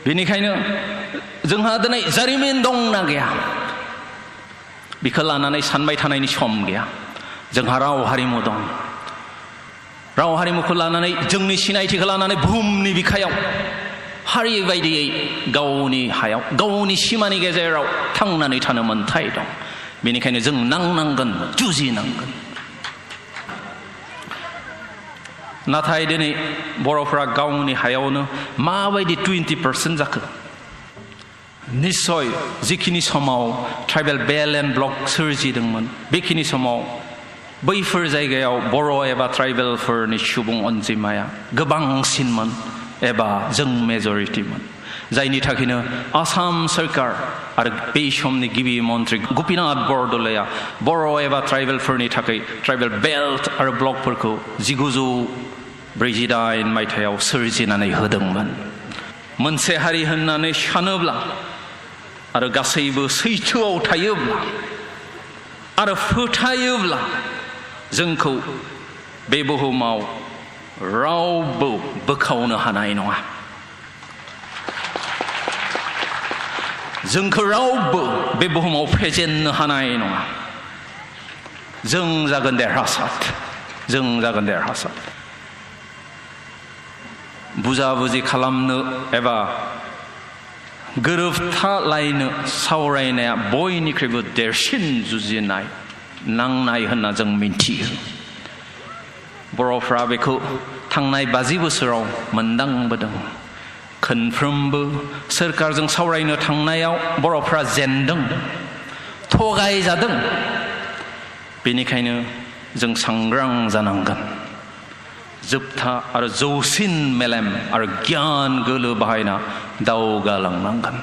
बेनिखायनो जोंहा दिनै जारिमिन दंना गैया बेखौ लानानै सानबाय थानायनि सम गैया। जोंहा राव हारिमु दं। राव हारिमुखौ लानानै जोंनि सिनायथिखौ लानानै बुहुमनि बिखायाव हारि बायदियै गावनि हायाव गावनि सिमानि गेजेराव थांनानै थानो मोन्थाय दं। बेनिखायनो जों नांनांगोन, जुजिनांगोन। नाथाय दिनै बर'फ्रा गावनि हायावनो माबायदि 20% जाखो? निश्चय जिखिनि समाव ट्राइबेल बेल्ट एन्ड ब्लक सोरजिदोंमोन बेखिनि समाव बैफोर जायगायाव बर' एबा ट्राइबेलफोरनि सुबुं अनजिमाया गोबांसिनमोन एबा जों मेजरिटिमोन। जायनि थाखायनो आसाम सरकार आरो बै समनि गिबि मन्त्रि गपिनाथ बरदलैया बर' एबा ट्राइबेलफोरनि थाखाय ट्राइबेल बेल्ट आरो ब्लकफोरखौ 1949 मायथाइयाव सोरजिनानै होदोंमोन। मोनसे हारि होननानै सानोब्ला आरो गासैबो सैथोआव थायोब्ला आरो फोथायोब्ला जोंखौ बे बुहुमाव रावबो बोखावनो हानाय नङा। जोंखौ रावबो बे बुहुमाव फेजेननो हानाय नङा। जों जागोन देरहासार। जों जागोन देरहासार। बुजा बुजि खालामनो एबा गोरोबथालायनो सावरायनाया बयनिख्रुइबो देरसिन जुजिनाय नांनाय होनना जों मिन्थियो। बर'फ्रा बेखौ थांनाय 50 बोसोराव मोनदांबोदों। खनफ्रोमबो सोरखारजों सावरायनो थांनायाव बर'फ्रा जेनदों, थगायजादों। बेनिखायनो जों सांग्रां जानांगोन। जोबथा आरो जौसिन मेलेम आरो गियान गोलो बाहायना दावगालांनांगोन।